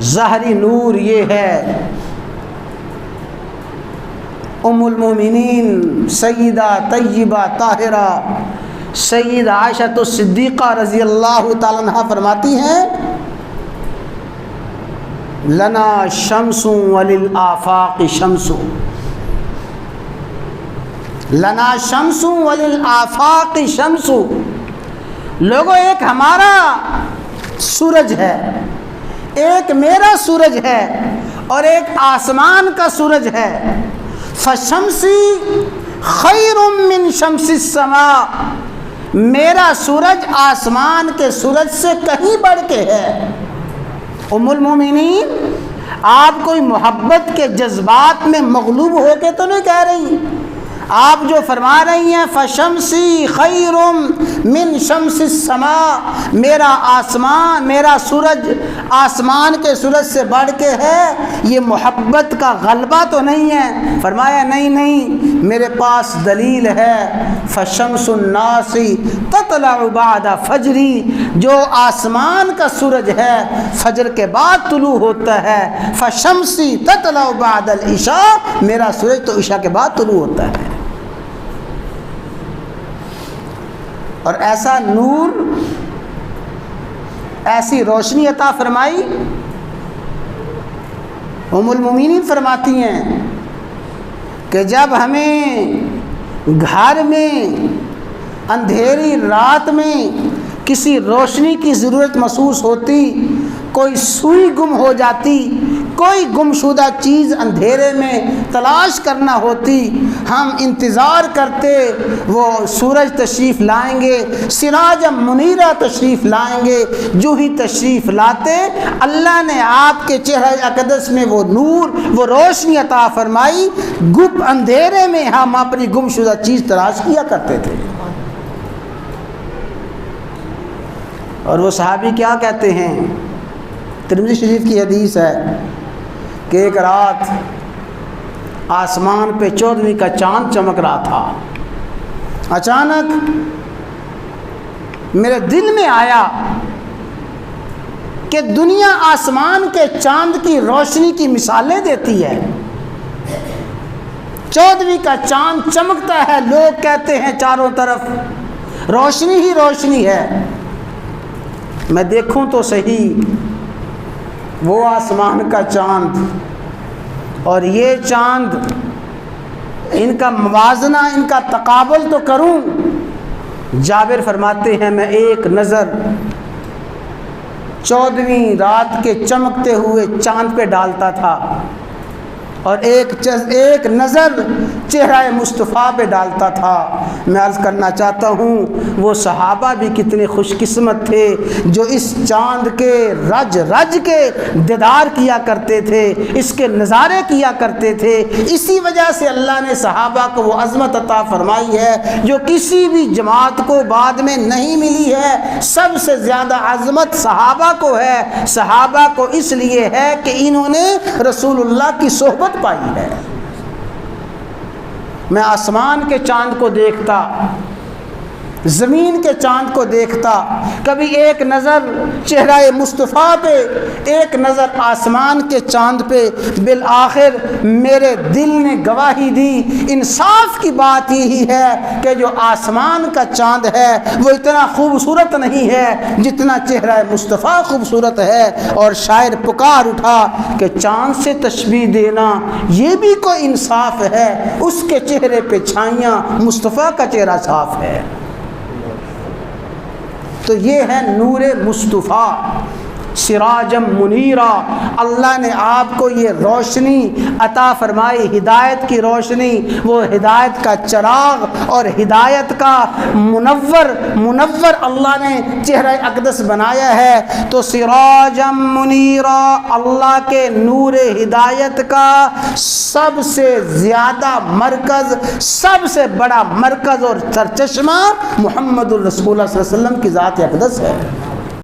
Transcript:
ظاہری نور یہ ہے ام المومنین سیدہ طیبہ طاہرہ سید عائشہ الصدیقہ رضی اللہ تعالیٰ عنہا فرماتی ہیں لنا شمس وللآفاق شمس، لنا شمس وللآفاق شمس، لوگوں ایک ہمارا سورج ہے، ایک میرا سورج ہے اور ایک آسمان کا سورج ہے۔ فشمسی خیر من شمس السماء، میرا سورج آسمان کے سورج سے کہیں بڑھ کے ہے۔ ام المومنین آپ کوئی محبت کے جذبات میں مغلوب ہو کے تو نہیں کہہ رہی، آپ جو فرما رہی ہیں فشمسی خیر من شمس السماء، میرا آسمان، میرا سورج آسمان کے سورج سے بڑھ کے ہے، یہ محبت کا غلبہ تو نہیں ہے؟ فرمایا نہیں، میرے پاس دلیل ہے۔ فشمس الناس تطلع بعد فجری، جو آسمان کا سورج ہے فجر کے بعد طلوع ہوتا ہے۔ فشمسی تطلع بعد العشاء، میرا سورج تو عشاء کے بعد طلوع ہوتا ہے۔ اور ایسا نور، ایسی روشنی عطا فرمائی۔ ام المومنین فرماتی ہیں کہ جب ہمیں گھر میں اندھیری رات میں کسی روشنی کی ضرورت محسوس ہوتی، کوئی سوئی گم ہو جاتی، کوئی گمشدہ چیز اندھیرے میں تلاش کرنا ہوتی، ہم انتظار کرتے وہ سورج تشریف لائیں گے، سراج منیرہ تشریف لائیں گے۔ جو ہی تشریف لاتے اللہ نے آپ کے چہرہ اقدس میں وہ نور، وہ روشنی عطا فرمائی۔ گپ اندھیرے میں ہم اپنی گمشدہ چیز تلاش کیا کرتے تھے۔ اور وہ صحابی کیا کہتے ہیں؟ ترمذی شریف کی حدیث ہے کہ ایک رات آسمان پہ 14ویں کا چاند چمک رہا تھا، اچانک میرے دل میں آیا کہ دنیا آسمان کے چاند کی روشنی کی مثالیں دیتی ہے۔ 14ویں کا چاند چمکتا ہے، لوگ کہتے ہیں چاروں طرف روشنی ہی روشنی ہے۔ میں دیکھوں تو صحیح وہ آسمان کا چاند اور یہ چاند، ان کا موازنہ، ان کا تقابل تو کروں۔ جابر فرماتے ہیں میں ایک نظر 14ویں رات کے چمکتے ہوئے چاند پہ ڈالتا تھا اور ایک نظر چہرہ مصطفیٰ پہ ڈالتا تھا۔ میں عرض کرنا چاہتا ہوں وہ صحابہ بھی کتنے خوش قسمت تھے جو اس چاند کے رج رج کے دیدار کیا کرتے تھے، اس کے نظارے کیا کرتے تھے۔ اسی وجہ سے اللہ نے صحابہ کو وہ عظمت عطا فرمائی ہے جو کسی بھی جماعت کو بعد میں نہیں ملی ہے۔ سب سے زیادہ عظمت صحابہ کو ہے۔ صحابہ کو اس لیے ہے کہ انہوں نے رسول اللہ کی صحبت پائی ہے۔ میں آسمان کے چاند کو دیکھتا، زمین کے چاند کو دیکھتا، کبھی ایک نظر چہرہ مصطفیٰ پہ، ایک نظر آسمان کے چاند پہ، بالآخر میرے دل نے گواہی دی۔ انصاف کی بات یہی ہے کہ جو آسمان کا چاند ہے وہ اتنا خوبصورت نہیں ہے جتنا چہرہ مصطفیٰ خوبصورت ہے۔ اور شاعر پکار اٹھا کہ چاند سے تشبیہ دینا یہ بھی کوئی انصاف ہے، اس کے چہرے پہ چھائیاں، مصطفیٰ کا چہرہ صاف ہے۔ تو یہ ہے نور مصطفیٰ، سراجم منیرہ۔ اللہ نے آپ کو یہ روشنی عطا فرمائی، ہدایت کی روشنی، وہ ہدایت کا چراغ اور ہدایت کا منور اللہ نے چہرہ اقدس بنایا ہے۔ تو سراجم منیرہ، اللہ کے نور ہدایت کا سب سے زیادہ مرکز، سب سے بڑا مرکز اور سرچشمہ محمد الرسول اللہ صلی اللہ علیہ وسلم کی ذات اقدس ہے۔